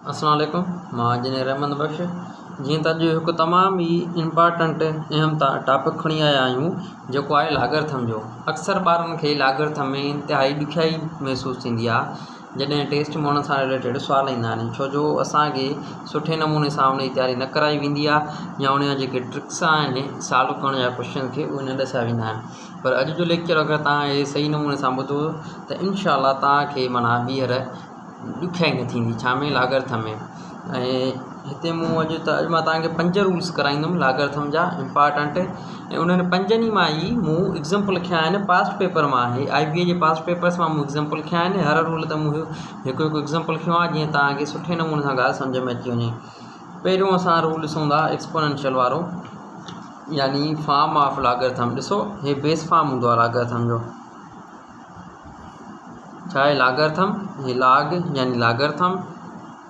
अस्सलाम वालेकुम, मां इंजीनियर अहमद बख्श। जी त अॼु हिकु तमामु ई इम्पॉर्टेंट अहम टॉपिक खणी आया आहियूं, जेको आहे लाॻरथम जो। अक्सर ॿारनि खे लाॻरथम में इंतिहाई ॾुखियाई महसूसु थींदी आहे जॾहिं टेस्ट में हुन सां रिलेटेड सुवाल ईंदा आहिनि, छो जो असांखे सुठे नमूने सां हुन जी तयारी न कराई वेंदी आहे या उन जा जेके ट्रिक्स आहिनि सॉल्व करण जा क्वेश्चन खे उहे न ॾसिया वेंदा आहिनि। पर अॼु जो लेक्चर अगरि तव्हां इहे सही नमूने सां ॿुधो त इनशाला तव्हांखे माना ॿीहर ॾुखियाई न थींदी छा में लाॻरथम में। ऐं हिते मूं अॼु मां तव्हांखे 5 रूल्स कराईंदुमि लाॻरथम जा इम्पॉर्टेंट, ऐं उन्हनि 5 मां ई मूं एग्ज़ाम्पल खया आहिनि पास्ट पेपर मां। IBA जे पास्ट पेपर्स मां मूं एग्ज़ाम्पल खया आहिनि। हर रूल त मूं हिकु एग्ज़ाम्पल खयो आहे जीअं तव्हांखे सुठे नमूने सां ॻाल्हि सम्झ में अची वञे। पहिरियों असां रूल ॾिसूं था एक्सपोनेंशियल वारो, यानी फॉर्म ऑफ लाॻरथम। ॾिसो, हे बेस फॉर्म हूंदो आहे लाॻरथम जो। छा आहे लाॻरथम? हे लाग यानी लाॻरथम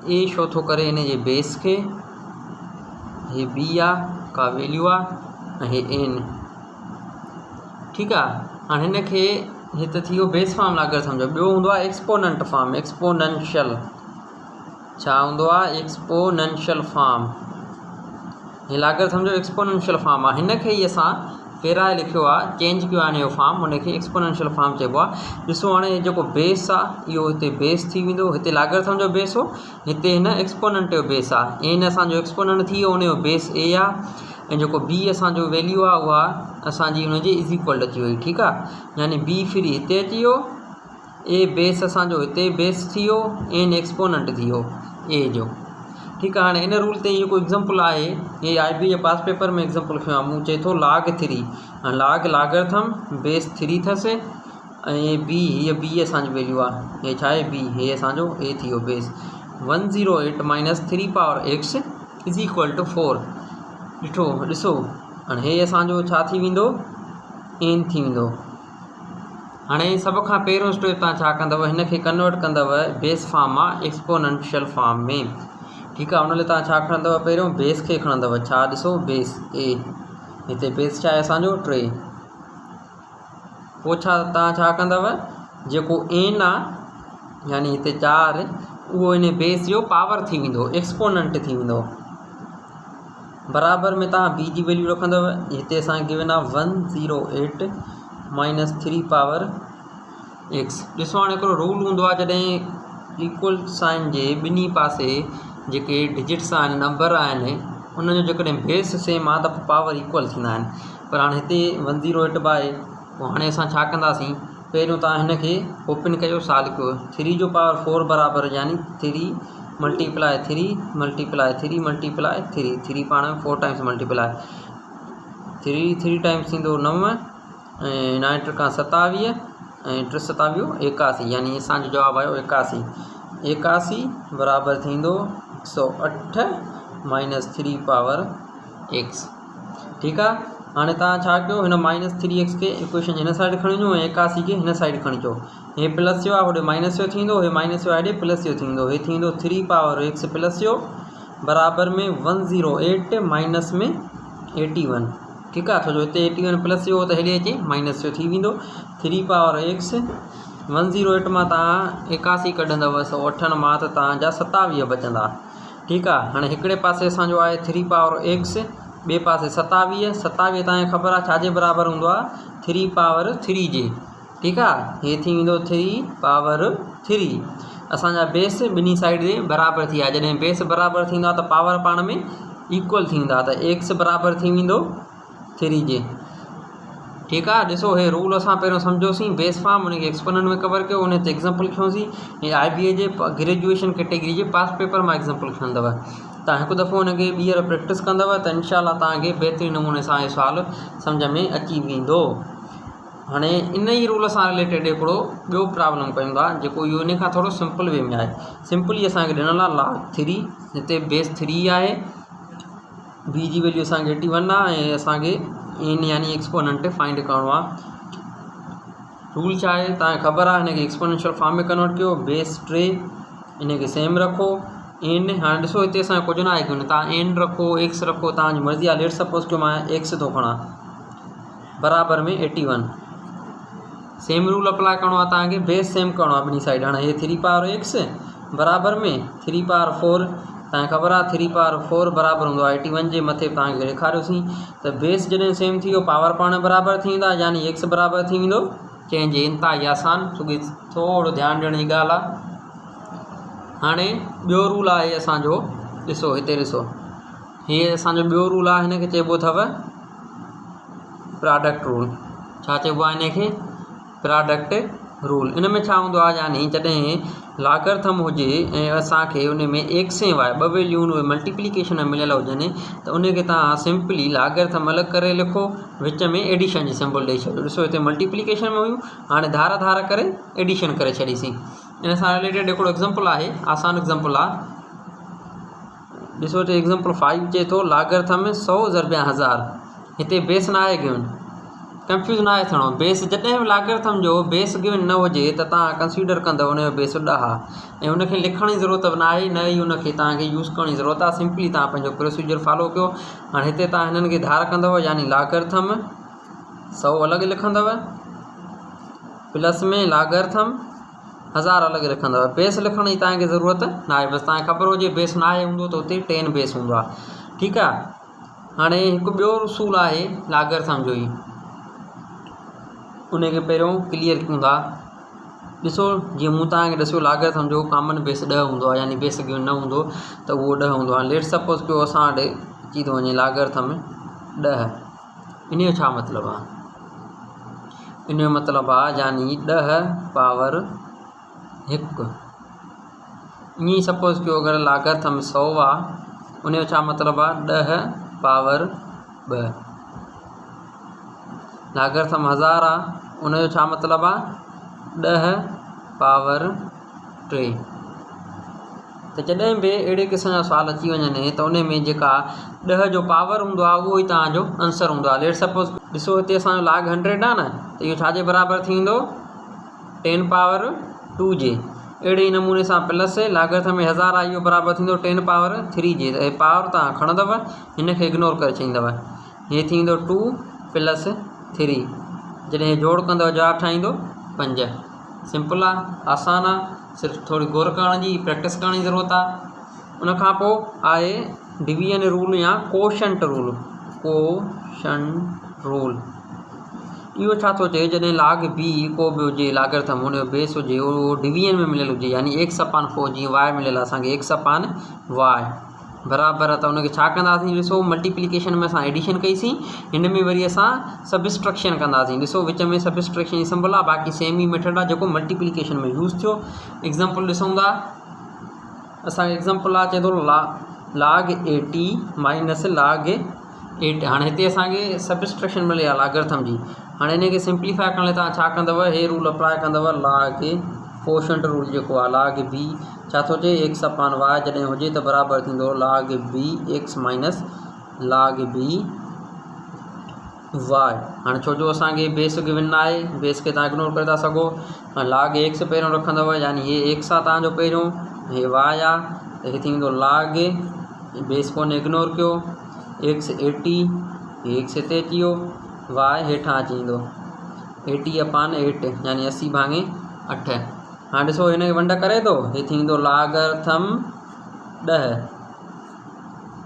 ए शो थो करे इन जे बेस खे, हे बी आहे का वैल्यू आहे, ऐं हे एन। ठीकु आहे। हाणे हिन खे हे त थी वियो बेस फॉर्म लाॻरथम जो। ॿियो हूंदो आहे एक्सपोनेंट फॉर्म, एक्सपोनेंशियल। छा हूंदो आहे? Exponential form. हे लाॻरथम जो एक्सपोनेंशियल फॉर्म आहे। हिन खे ई असां पहिरां लिखियो आहे, चेंज कयो आहे हिन जो फॉर्म, हुनखे एक्सपोनेंशियल फॉर्म चइबो आहे। ॾिसो हाणे जेको बेस आहे इहो हिते बेस थी वेंदो, हिते लाॻरथम जो बेस हो, हिते हिन एक्सपोनेंट जो बेस आहे। एन असांजो एक्सपोनेंट थी वियो, हुनजो बेस ए आहे, ऐं जेको बी असांजो वैल्यू आहे उहा असांजी हुनजे इज़ इक्वल अची वई। ठीकु आहे। यानी बी फ्री हिते अची वियो, ए बेस असांजो हिते बेस थी वियो, एन एक्सपोनेंट थी वियो ए जो। ठीकु आहे। हाणे इन रूल ते जेको एग्ज़ाम्पल आहे, हे IBA जे पास पेपर में एग्ज़ाम्पल खयो आहे। मूं चए थो log 3, log लाॻरथम बेस 3 अथसि, ऐं बी हीअ बी असांजी वैल्यू आहे। हे छा आहे? बी। हे असांजो ए थी वियो base. 108 - 3 power x is equal to 4। ॾिसो हाणे हे असांजो छा थी वेंदो? एन थी वेंदो। हाणे सभ खां पहिरियों स्टेप तव्हां छा कंदव? हिन खे कन्वर्ट कंदव बेस फॉर्म मां एक्सपोनेंशियल फॉर्म में। ठीकु आहे। हुन लाइ तव्हां छा खणंदव? पहिरियों बेस खे खणंदव। छा? ॾिसो बेस ए, हिते बेस छा आहे असांजो? 3। पोइ तव्हां छा कंदव? जेको एन आहे यानी हिते 4, उहो इन बेस जो पावर थी वेंदो, एक्सपोनेंट थी वेंदो। बराबर में तव्हां बी जी वैल्यू रखंदव। हिते असांखे गिवन आहे 108 - 3 पावर x। ॾिसो हाणे हिकिड़ो रूल हूंदो आहे, जॾहिं इक्वल साइन जे ॿिन्ही पासे जेके डिजिट्स आहिनि, नंबर आहिनि, उन्हनि जो जेकॾहिं बेस सेम आहे त पावर इक्वल थींदा आहिनि। पर हाणे हिते 108 बाय, पोइ हाणे असां छा कंदासीं? पहिरियों तव्हां हिन खे ओपन कयो, सॉल्व कयो। 3 जो पावर 4 बराबरि, यानी 3 × 3 × 3 × 3, 3 पाण में 4 टाइम्स मल्टीप्लाई, 3 टाइम्स थींदो 9, ऐं 9 × 27, ऐं 3 27 81, यानी असांजो जवाबु आयो 81। 81 बराबरि थींदो 108 - 3 पावर x। ठीकु आहे। हाणे तव्हां छा कयो? हिन -3x खे इक्वेशन हिन साइड खणी वञो, ऐं 81 खे हिन साइड खणी अचो। हे प्लस जो आहे, होॾे माइनस जो थींदो, हे माइनस जो आहे, हेॾे प्लस जो थींदो। हे थींदो 3 पावर x प्लस जो बराबरि में 108 माइनस में 81। ठीकु आहे। छो जो हिते 81 प्लस जो हो त हेॾे अचे माइनस जो थी वेंदो। 3 पावर x 108 मां तव्हां 81 कढंदव, 108 मां त तव्हांजा 27 बचंदा। ठीकु आहे। हाणे हिकिड़े पासे असांजो आहे 3 पावर x, ॿिए पासे 27। 27 तव्हांखे ख़बर आहे छाजे बराबरि हूंदो आहे? 3 पावर 3 जे। ठीकु आहे। हे थी वेंदो 3 पावर 3। असांजा बेस ॿिन्ही साइड जे बराबरि थी विया। जॾहिं बेस बराबरि थींदो आहे त पावर पाण में इक्वल थींदा, त x बराबरि थी वेंदो 3 जे। ठीकु आहे। ॾिसो हे रूल असां पहिरियों सम्झोसीं, बेस फॉर्म, हुनखे एक्सपोनेंट में कवर कयो, हुन ते एग्ज़ाम्पल खयोंसीं। हे IBA जे ग्रेजुएशन कैटेगरी जे पास पेपर मां एग्ज़ाम्पल खणंदव। तव्हां हिकु दफ़ो हुनखे ॿीहर प्रैक्टिस कंदव त इनशाला तव्हांखे बहितरीनु नमूने सां इहो सुवालु सम्झ में अची वेंदो। हाणे इन ई रूल सां रिलेटेड हिकिड़ो ॿियो प्रॉब्लम कयूं था, जेको इहो इन खां थोरो सिंपल वे में आहे। सिंपली असांखे ॾिनल आहे log 3, हिते बेस 3 आहे, बी जी वैल्यू असांखे 81 आहे, ऐं असांखे एन यानी एक्सपोनेंट फाइंड करिणो आहे। रूल छा आहे? तव्हांखे ख़बर आहे, हिनखे एक्सपोनेंशियल फॉर्म में कन्वर्ट कयो, बेस 3, इनखे सेम रखो, एन। हाणे ॾिसो हिते असांखे कुझु न आहे कि तव्हां एन रखो, एक्स रखो, तव्हांजी मर्ज़ी आहे। लेट सपोज़ कि मां एक्स थो खणा, बराबरि में 81। सेम रूल अप्लाई करिणो आहे तव्हांखे, बेस सेम करिणो आहे ॿिन्ही साइड। हाणे हे 3 पावर x, बराबर में 3 पावर 4 तव्हांखे ख़बर आहे 3 पावर 4 बराबर हूंदो आहे 81 जे मथे तव्हांखे ॾेखारियोसीं त बेस जॾहिं सेम थी वियो पावर पाण बराबर थी वेंदा यानी x बराबर थी वेंदो चेंज इंतिहाई आसान छोकी थोरो ध्यानु ॾियण जी ॻाल्हि आहे। हाणे ॿियो रूल आहे असांजो ॾिसो हिते ॾिसो हीअ असांजो ॿियो रूल आहे हिनखे चइबो अथव प्रोडक्ट रूल। छा चइबो आहे हिनखे प्रोडक्ट रूल। इन में छा हूंदो आहे यानी जॾहिं लागरथम हुजे ऐं असांखे उन में एक्स ऐं वाई ॿ वैल्यूं उहे मल्टीप्लिकेशन में मिलियल हुजनि त उनखे तव्हां सिंपली लागरथम अलॻि करे लिखो विच में एडिशन जी सिंबल ॾेई छॾियो। ॾिसो हिते मल्टीप्लिकेशन में हुयूं हाणे धार धार करे एडिशन करे छॾीसीं। इन सां रिलेटेड हिकिड़ो एग्ज़ाम्पल आहे आसान एग्ज़ाम्पल आहे ॾिसो हिते एग्ज़ाम्पल 5 चए थो लागरथम 100 ज़रबिया 1000 हिते बेस न आहे गिवन कंफ्यूज़ न आहे थियणो बेस जॾहिं बि लागरथम जो बेस गिवन न हुजे त तव्हां कंसीडर कंदव उनजो बेस 10 आहे ऐं उनखे लिखण जी ज़रूरत बि न आहे न ई उनखे तव्हांखे यूज़ करण जी ज़रूरत आहे सिंपली तव्हां पंहिंजो प्रोसीजर फॉलो कयो। हाणे हिते तव्हां हिननि खे धार कंदव यानी लागरथम 100 अलॻि लिखंदव प्लस में लागरथम 1000 अलॻि लिखंदव बेस लिखण जी तव्हांखे ज़रूरत न आहे बसि तव्हांखे ख़बर हुजे बेस न आहे हूंदो त उते 10 बेस हूंदो आहे ठीकु आहे। हाणे हिकु ॿियो उसूल आहे लागरथम जो ई उनखे पहिरियों क्लियर कयूं था। ॾिसो जीअं मूं तव्हांखे ॾिसो लागरथम जो कॉमन बेस 10 हूंदो आहे यानी बेस गिवन न हूंदो त उहो 10 हूंदो आहे। लेट सपोज़ कयो असां वटि अची थो वञे लागरथम 10 इन जो छा मतिलबु आहे इन जो मतिलबु आहे यानी 10 पावर 1 ईअं सपोज़ कयो अगरि लागरथम 100 आहे उन जो छा मतिलबु आहे 10 पावर 2 लागरथम 1000 आहे उन जो छा मतिलबु आहे 10 पावर 3। त जॾहिं बि अहिड़े क़िस्म जा सुवाल अची वञनि त उन में जेका 10 जो पावर हूंदो आहे उहो ई तव्हांजो आंसर हूंदो आहे। लेट सपोज़ ॾिसो हिते असांजो लाग 100 आहे न त इहो छाजे बराबरि थी वेंदो 10 पावर 2 जे। अहिड़े ई नमूने सां प्लस लागरथम में 1000 आहे इहो बराबरि थींदो 10 पावर 3 जे। त पावर तव्हां खणंदव हिनखे इग्नोर करे छॾींदव हीअ थी वेंदो 2 प्लस 3 जॾहिं जोड़ कंदव जवाबु ठाहींदो 5। सिंपल आहे आसान आहे सिर्फ़ु थोरी गौर करण जी प्रैक्टिस करण जी ज़रूरत आहे। उन खां पोइ आहे डिवीजन रूल या कोशंट रूल। कोशंट रूल इहो छा थो चए जॾहिं लाग बी को बि हुजे लागरथम हुनजो बेस हुजे उहो डिवीजन में मिलियल हुजे यानी x/4 जीअं y मिलियल आहे असांखे x/y बराबरि आहे त उनखे छा कंदासीं ॾिसो मल्टीप्लिकेशन में असां एडिशन कईसीं हिन में वरी असां सबस्ट्रक्शन कंदासीं। ॾिसो विच में सबस्ट्रक्शन जी सिंबल आहे बाक़ी सेम ई मेथड आहे जेको मल्टीप्लिकेशन में यूज़ थियो। एग्ज़ाम्पल ॾिसूं था असांखे एग्ज़ाम्पल आहे चए थो लाग 80 माइनस लाग 8। हाणे हिते असांखे सबस्ट्रक्शन मिली आहे लागरथम जी। हाणे हिनखे सिंप्लीफाई करण लाइ तव्हां छा कंदव हे रूल अप्लाई कंदव लाग कोशंट रूल जेको आहे लाग बी छा थो चए x/y जॾहिं हुजे त बराबरि थींदो लाग बी x माइनस लाग बी y। हाणे छो जो असांखे बेस गिवन न आहे बेस खे तव्हां इग्नोर करे था सघो लाग x पहिरियों रखंदव यानी हे x आहे तव्हांजो पहिरियों हे y आहे त हे थी वेंदो लाग बेस कोन इग्नोर कयो x 80 हे x हिते अची वियो y हेठां अची वेंदो 80/8 यानी 80/8। हाणे ॾिसो हिनखे वंड करे थो हे थी वेंदो लागरथम 10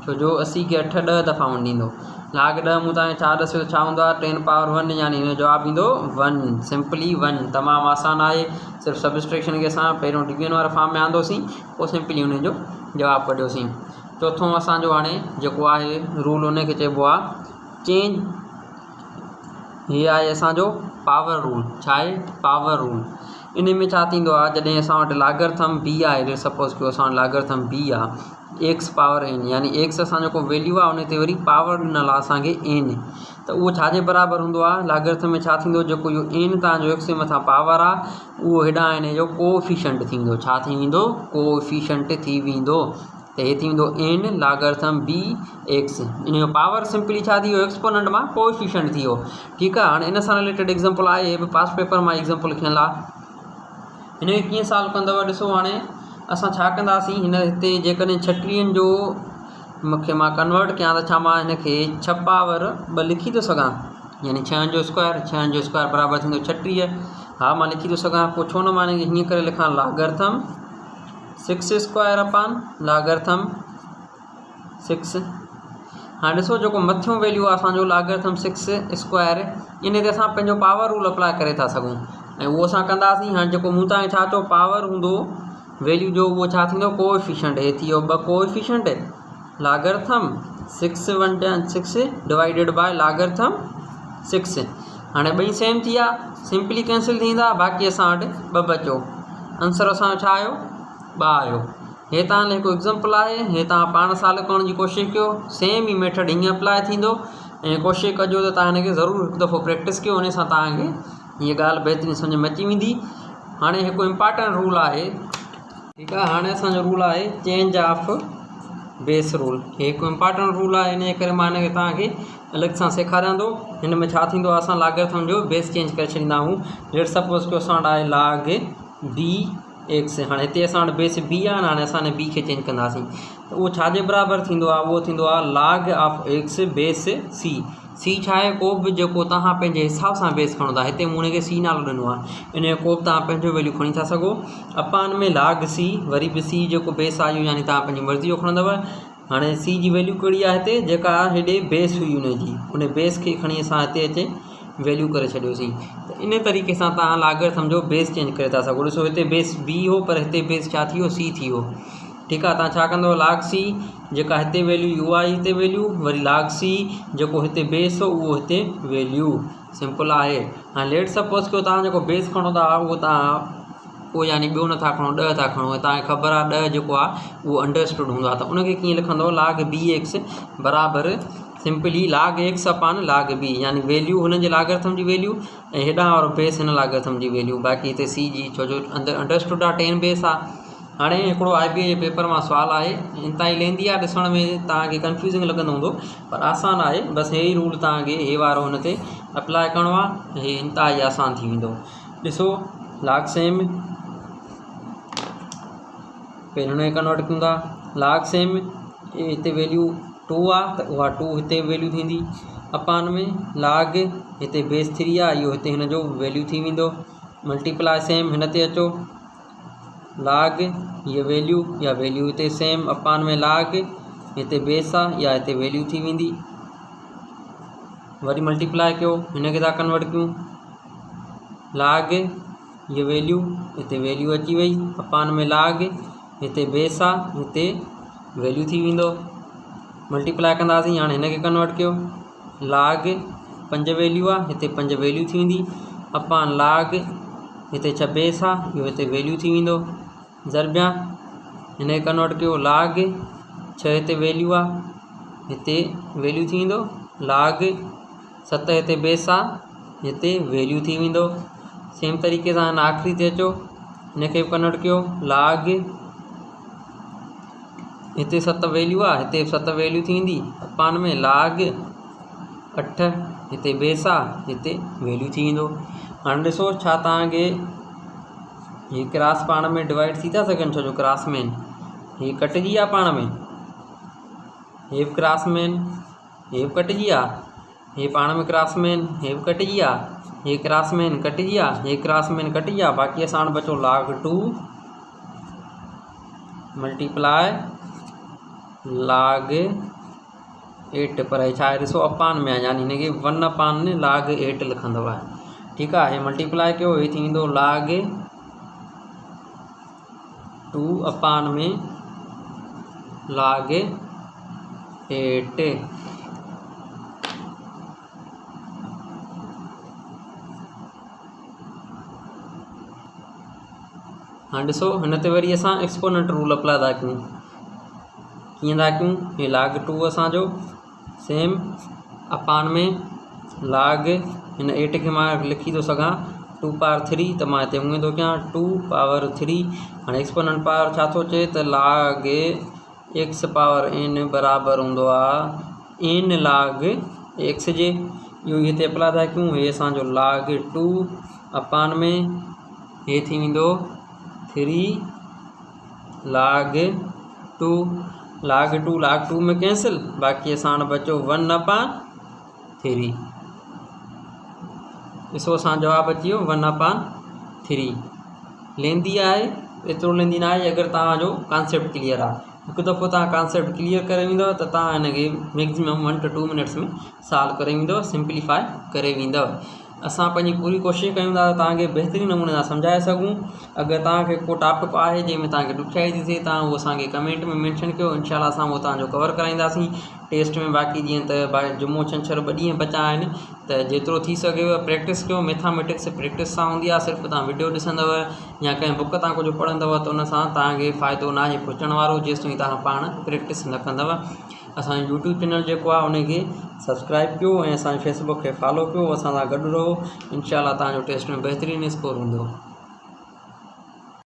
छो जो 80 खे 8 10 दफ़ा वंडींदो लाग 10 मूं तव्हांखे छा ॾिसो छा हूंदो आहे 10 पावर 1 यानी हिन जो जवाबु ईंदो 1 सिंपली 1 तमामु आसान आहे। सिर्फ़ु सबस्ट्रैक्शन खे असां पहिरियों डिवीजन वारे फॉर्म में आंदोसीं पोइ सिंपली हुनजो जवाबु कढियोसीं। चोथों असांजो हाणे जेको आहे रूल उनखे चइबो आहे चेंज। हीअ आहे असांजो पावर रूल। छा आहे पावर रूल इन में छा थींदो आहे जॾहिं असां वटि लागरथम बी आहे सपोज़ कयो असां वटि लागरथम बी आहे x पावर n यानी x असांजो को वैल्यू आहे उन ते वरी पावर ॾिनल आहे असांखे n त उहो छाजे बराबरि हूंदो आहे लागरथम में छा थींदो जेको इहो n तव्हांजो x जे मथां पावर आहे उहो हेॾां हिन जो कोएफिशिएंट थींदो। छा थी वेंदो कोएफिशिएंट थी वेंदो त हे थी वेंदो n लागरथम बी x इन जो पावर सिंपली छा थी वियो एक्सपोनेंट मां कोएफिशिएंट थी वियो ठीकु आहे। हाणे इन सां रिलेटेड एग्ज़ाम्पल आहे हे बि पास पेपर मां एग्ज़ाम्पल खयल आहे हिनखे कीअं सॉल्व कंदव ॾिसो हाणे असां छा कंदासीं हिन हिते जेकॾहिं 36 जो मूंखे मां कन्वर्ट कयां त छा मां हिनखे 6 पावर 2 लिखी थो सघां यानी 6 जो स्क्वायर बराबरि थींदो 36। हा मां लिखी थो सघां पोइ छो न मां हिनखे हीअं करे लिखां लागरथम 6² अपान लागरथम 6। हाँ ॾिसो जेको मथियों वैल्यू आहे असांजो लागरथम 6² इन ते असां पंहिंजो पावर रूल अप्लाई करे था सघूं ऐं उहो असां कंदासीं। हाणे जेको मूं तव्हांखे छा चयो पावर हूंदो वैल्यू जो उहो छा थींदो कोएफिशिएंट। हे थी वियो 2 कोएफिशिएंट लागरथम 6 डिवाइडेड बाय लागरथम 6। हाणे ॿई सेम थी विया, सिंपली कैंसिल थींदा, बाक़ी असां वटि 2 बचो। आंसर असांजो छा आयो 2 आयो। हे तव्हां लाइ हिकु एग्ज़ाम्पल आहे, हे तव्हां पाण साल करण जी कोशिशि कयो। सेम ई मेथड हीअं अप्लाई थींदो ऐं कोशिशि कजो त तव्हां हिनखे ज़रूरु हिकु दफ़ो प्रैक्टिस कयो, उन सां तव्हांखे हीअ ॻाल्हि बहितरीन सम्झ में अची वेंदी। हाणे हिकु इम्पॉर्टेंट रूल आहे, ठीकु आहे। हाणे असांजो रूल आहे चेंज ऑफ बेस रूल। हे हिकु इम्पॉर्टेंट रूल आहे, इन जे करे मां हिनखे तव्हांखे अलॻि सां सेखारियां थो। हिन में छा थींदो आहे असां लागरथम जो बेस चेंज करे छॾींदा आहियूं। लेट सपोज़ कि असां वटि आहे लाग bx। हाणे हिते असां वटि बेस b आहे, हाणे असां हिन b खे चेंज कंदासीं त उहो छाजे बराबरि थींदो आहे, उहो थींदो आहे log of x base c। सी छा आहे को बि जेको तव्हां पंहिंजे हिसाब सां बेस खणो था, हिते मूं हुनखे सी नालो ॾिनो आहे, इन जो को बि तव्हां पंहिंजो वैल्यू खणी था सघो। अपान में लाग सी वरी बि सी जेको बेस आहे यानी तव्हां पंहिंजी मर्ज़ी जो खणंदव। हाणे सी जी वैल्यू कहिड़ी आहे हिते जेका हेॾे बेस हुई हुनजी, उन बेस खे खणी असां हिते अचे वैल्यू करे छॾियोसीं। त इन तरीक़े सां तव्हां लागरथम जो बेस चेंज करे था सघो। ॾिसो हिते बेस b हो पर हिते बेस छा थी वियो c थी वियो, ठीकु आहे। तव्हां छा कंदव लाग सी जेका हिते वैल्यू u आई हिते वैल्यू वरी लाग सी जेको हिते बेस हो उहो हिते वैल्यू, सिंपल आहे। हाणे लेट सपोज़ कयो तव्हां जेको बेस खणो था उहो तव्हां पोइ यानी ॿियो नथा खणो 10 था खणो ऐं तव्हांखे ख़बर आहे 10 जेको आहे उहो अंडरस्टूड हूंदो आहे, त उनखे कीअं लिखंदव लाग bx बराबरि सिंपली लाग x अपान लाग b यानी वैल्यू हुन जे लागरथम जी वैल्यू ऐं हेॾां वारो बेस हिन लागरथम जी वैल्यू, बाक़ी हिते c जी छो जो अंडरस्टूड आहे 10 बेस आहे। हाणे हिकिड़ो IBA जे पेपर मां सुवालु आहे, इंतिहाई लेंदी आहे, ॾिसण में तव्हांखे कंफ्यूज़िंग लॻंदो हूंदो पर आसान आहे। बसि हे ई रूल तव्हांखे हे वारो हुन ते अप्लाई करिणो आहे, हे इंतिहाई आसान थी वेंदो। ॾिसो लाग सेम पहिरियों हुनखे कन्वर्ट कयूं था, लाग सेम हिते वैल्यू 2 आहे त उहा 2 हिते वैल्यू थींदी अपान में लाग हिते बेस 3 आहे, इहो हिते हिन जो वैल्यू थी वेंदो मल्टीप्लाई सेम हिन ते अचो लाग ये वैल्यू या वैल्यू हिते सेम अपान में लाग हिते बेस आहे या हिते वैल्यू थी वेंदी, वरी मल्टीप्लाई कयो हिन खे था कन्वर्ट कयूं लाग ये वैल्यू हिते वैल्यू अची वई अपान में लाग हिते बेस आहे हिते वैल्यू थी वेंदो, मल्टीप्लाई कंदासीं। हाणे हिन खे कन्वर्ट कयो लाग 5 वैल्यू आहे हिते 5 वैल्यू थी वेंदी अपान लाग हिते 6 बेस आहे इहो हिते वैल्यू थी वेंदो ज़रबिया हिन खे कन्वर्ट कयो लाग 6 हिते वैल्यू आहे हिते वैल्यू थी वेंदो लाग 7 हिते बेस आहे हिते वैल्यू थी वेंदो। सेम तरीक़े सां हिन आख़िरी ते अचो हिन खे कन्वर्ट कयो लाग हिते 7 वैल्यू आहे हिते 7 वैल्यू थी वेंदी अपान में लाग 8 हिते बेस आहे हिते वैल्यू थी वेंदो। हाणे ॾिसो छा तव्हांखे हीअ क्रॉस पाण में डिवाइड थी था सघनि, छो जो क्रॉस मेन हीअ कटिजी आहे पाण में, हे क्रॉस मेन हे कटिजी आहे, हे पाण में क्रॉस मेन हे कटिजी आहे, हे क्रॉस मेन कटिजी आहे, हे क्रॉस मेन कटिजी आहे, बाक़ी असां वटि बचो लाग 2 मल्टीप्लाई लाग 8 पर छा आहे ॾिसो अपान में आहे यानी हिनखे 1 अपान लाग 8 लिखंदव, ठीकु आहे। हे मल्टीप्लाई कयो हे थी वेंदो लाग 2 अपान में लाग 8। हाँ ॾिसो हिन ते वरी असां एक्सपोनेंट रूल अप्लाई था कयूं, कीअं था कयूं, हे लाग 2 असांजो सेम अपान में लाग हिन 8 खे मां लिखी थो सघां 2 पावर 3 त मां हिते उहे थो कयां 2 पावर 3। हाणे एक्सपोनेंट पावर छा थो अचे त लाग x पावर n बराबरि हूंदो आहे n लाग x जे, इहो हिते अप्लाई था कयूं, हे असांजो लाग 2 अपान में हे थी वेंदो 3 लाग 2 लाग 2 में कैंसिल, बाक़ी असां वटि बचो 1 अपान 3। ॾिसो असां जवाबु अची वियो 1 अपान 3। लेंदी आहे एतिरो लेंदी न आहे अगरि तव्हांजो कॉन्सेप्ट क्लियर आहे। हिकु दफ़ो तव्हां कॉन्सेप्ट क्लियर करे वेंदव त तव्हां हिनखे मैक्सिमम 1 to 2 मिनट्स में सॉल्व करे वेंदव, सिंप्लीफाई करे वेंदव। असां पंहिंजी पूरी कोशिशि कयूं था त तव्हांखे बहितरीन नमूने सां सम्झाए सघूं। अगरि तव्हांखे को टॉपिक आहे जंहिंमें तव्हांखे ॾुखियाई थी थिए तव्हां उहो असांखे कमेंट में मेंशन कयो, इनशाला असां उहो तव्हांजो कवर कराईंदासीं टेस्ट में। बाक़ी जीअं त जुमो छंछरु 2 ॾींहं बचा आहिनि त जेतिरो थी सघेव प्रैक्टिस कयो। मैथामेटिक्स प्रैक्टिस सां हूंदी आहे, सिर्फ़ु तव्हां वीडियो ॾिसंदव या कंहिं बुक तां कुझु पढ़ंदव त उन सां तव्हांखे फ़ाइदो न आहे पुछण वारो, जेसिताईं तव्हां पाण प्रैक्टिस न कंदव। असांजो यूट्यूब चैनल जेको आहे उनखे सब्सक्राइब कयो ऐं असांजे फेसबुक खे फॉलो कयो, असां सां गॾु रहो। इनशाला तव्हांजो टेस्ट में बहितरीनु स्कोर हूंदो।